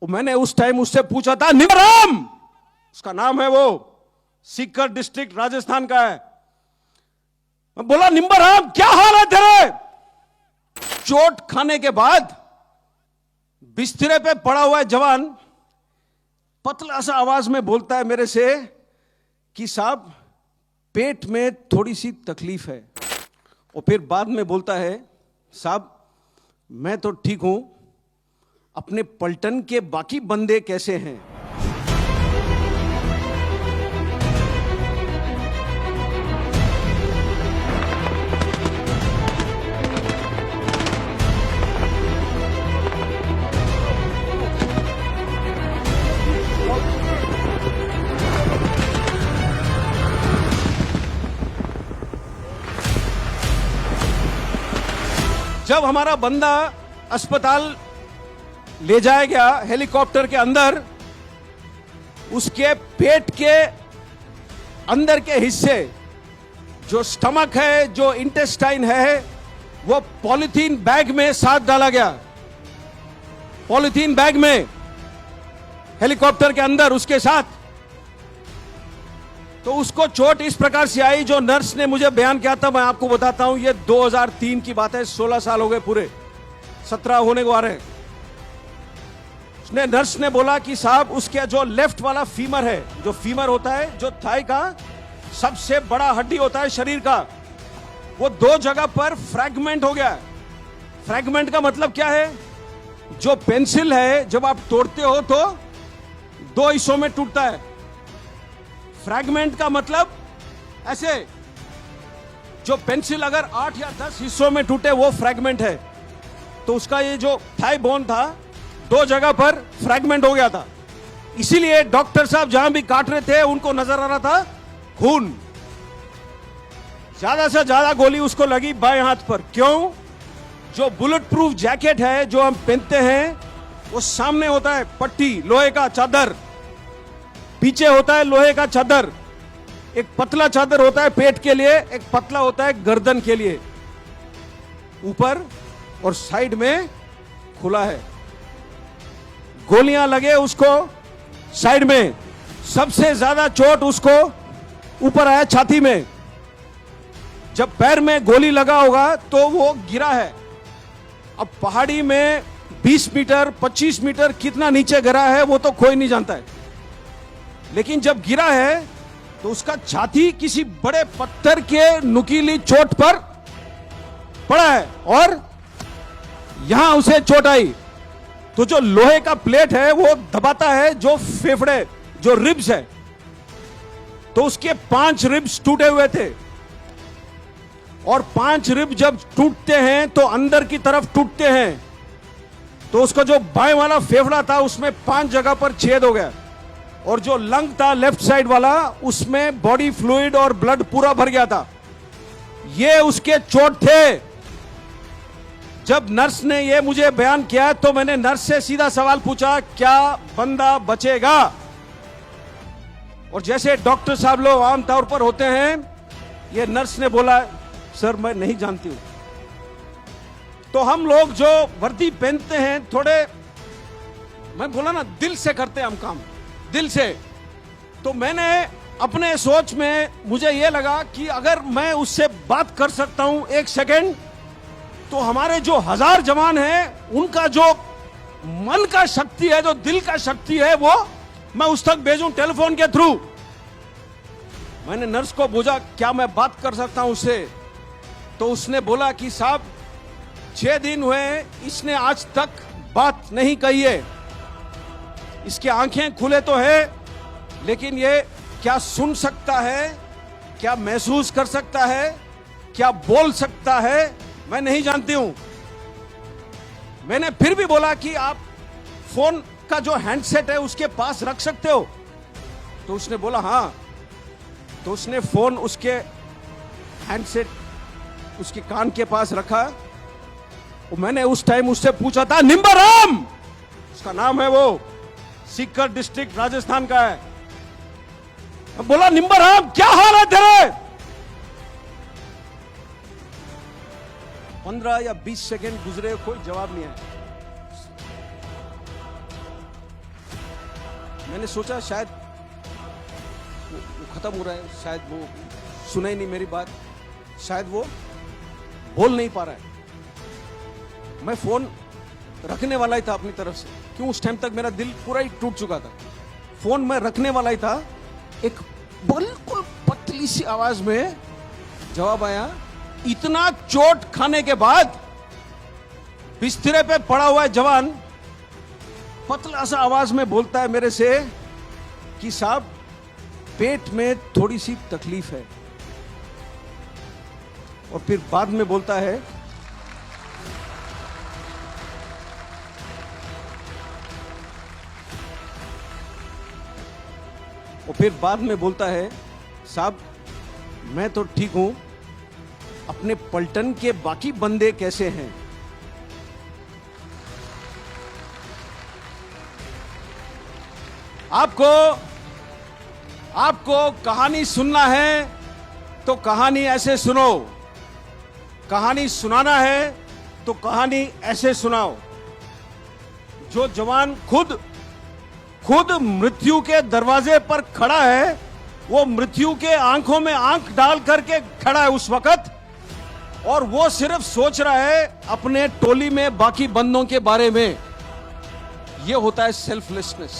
मैंने उस टाइम उससे पूछा था, निम्बराम उसका नाम है, वो सीकर डिस्ट्रिक्ट राजस्थान का है। मैं बोला, निम्बराम क्या हाल है तेरे? चोट खाने के बाद बिस्तरे पे पड़ा हुआ है जवान पतला सा आवाज में बोलता है मेरे से कि साहब पेट में थोड़ी सी तकलीफ है, और फिर बाद में बोलता है, साहब मैं तो ठीक हूं, अपने पलटन के बाकी बंदे कैसे हैं? जब हमारा बंदा अस्पताल ले जाया गया हेलीकॉप्टर के अंदर, उसके पेट के अंदर के हिस्से, जो स्टमक है, जो इंटेस्टाइन है, वो पॉलीथीन बैग में साथ डाला गया। पॉलीथीन बैग में हेलीकॉप्टर के अंदर उसके साथ। तो उसको चोट इस प्रकार से आई, जो नर्स ने मुझे बयान किया था, मैं आपको बताता हूं, ये 2003 की बात है, 16 साल हो गए पूरे, 17 होने को आ रहे हैं। उसने नर्स ने बोला कि साहब उसके जो लेफ्ट वाला फीमर है, जो फीमर होता है, जो थाई का सबसे बड़ा हड्डी होता है शरीर का, वो 2 जगह पर फ्रैगमेंट हो गया। फ्रैगमेंट का मतलब क्या है? जो पेंसिल है जब आप तोड़ते हो तो 2 हिस्सों में टूटता है। फ्रैगमेंट का मतलब ऐसे, जो पेंसिल अगर 8 या 10 हिस्सों में टूटे वो फ्रैगमेंट है। तो उसका ये जो थाई बोन था 2 जगह पर फ्रैगमेंट हो गया था। इसीलिए डॉक्टर साहब जहां भी काट रहे थे उनको नजर आ रहा था खून। ज्यादा से ज्यादा गोली उसको लगी बाएं हाथ पर। क्यों? जो बुलेट प्रूफ जैकेट है जो हम पहनते हैं, वो सामने होता है पट्टी, लोहे का चादर, पीछे होता है लोहे का चादर। एक पतला चादर होता है पेट के लिए, एक पतला होता है गर्दन के लिए। ऊपर और साइड में खुला है। गोलियां लगे उसको साइड में। सबसे ज्यादा चोट उसको ऊपर आया छाती में। जब पैर में गोली लगा होगा तो वो गिरा है। अब पहाड़ी में 20 मीटर 25 मीटर कितना नीचे गिरा है वो तो कोई नहीं जानता है, लेकिन जब गिरा है तो उसका छाती किसी बड़े पत्थर के नुकीली चोट पर पड़ा है, और यहां उसे चोट आई। तो जो लोहे का प्लेट है वो दबाता है जो फेफड़े, जो रिब्स है। तो उसके 5 रिब्स टूटे हुए थे, और 5 रिब जब टूटते हैं तो अंदर की तरफ टूटते हैं। तो उसका जो बाएं वाला फेफड़ा था उसमें 5 जगह पर छेद हो गया, और जो लंग था लेफ्ट साइड वाला, उसमें बॉडी फ्लूइड और ब्लड पूरा भर गया था। ये उसके चोट थे। जब नर्स ने ये मुझे बयान किया तो मैंने नर्स से सीधा सवाल पूछा, क्या बंदा बचेगा? और जैसे डॉक्टर साहब लोग आमतौर पर होते हैं, ये नर्स ने बोला, सर मैं नहीं जानती हूं। तो हम लोग जो वर्दी पहनते हैं, थोड़े, मैं बोला ना, दिल से करते हैं हम काम, दिल से। तो मैंने अपने सोच में, मुझे यह लगा कि अगर मैं उससे बात कर सकता हूं 1 सेकेंड, तो हमारे जो 1000 जवान हैं उनका जो मन का शक्ति है, जो दिल का शक्ति है, वो मैं उस तक भेजूं टेलीफोन के थ्रू। मैंने नर्स को पूछा, क्या मैं बात कर सकता हूं उससे? तो उसने बोला कि साहब 6 दिन हुए इसने आज तक बात नहीं कही है। इसकी आंखें खुले तो है, लेकिन ये क्या सुन सकता है, क्या महसूस कर सकता है, क्या बोल सकता है, मैं नहीं जानती हूं। मैंने फिर भी बोला कि आप फोन का जो हैंडसेट है उसके पास रख सकते हो? तो उसने बोला हाँ। तो उसने फोन उसके हैंडसेट उसके कान के पास रखा। और मैंने उस टाइम उससे पूछा था, निम्बराम उसका नाम है, वो सीकर डिस्ट्रिक्ट राजस्थान का है। मैं बोला, निम्बराम क्या हाल है तेरे? 15 या 20 सेकंड गुजरे, कोई जवाब नहीं आया। मैंने सोचा शायद वो खत्म हो रहा है, शायद वो सुना ही नहीं मेरी बात, शायद वो बोल नहीं पा रहा है। मैं फोन रखने वाला ही था अपनी तरफ से, क्यों उस टाइम तक मेरा दिल पूरा ही टूट चुका था। फोन मैं रखने वाला ही था, एक बिल्कुल पतली सी आवाज में जवाब आया। इतना चोट खाने के बाद बिस्तरे पे पड़ा हुआ है जवान पतला सा आवाज में बोलता है मेरे से कि साहब पेट में थोड़ी सी तकलीफ है, और फिर बाद में बोलता है साहब मैं तो ठीक हूं, अपने पलटन के बाकी बंदे कैसे हैं? आपको कहानी सुनना है तो कहानी ऐसे सुनो, कहानी सुनाना है तो कहानी ऐसे सुनाओ। जो जवान खुद मृत्यु के दरवाजे पर खड़ा है, वो मृत्यु के आंखों में आंख डाल करके खड़ा है उस वक्त, और वो सिर्फ सोच रहा है अपने टोली में बाकी बंदों के बारे में। ये होता है सेल्फलेसनेस।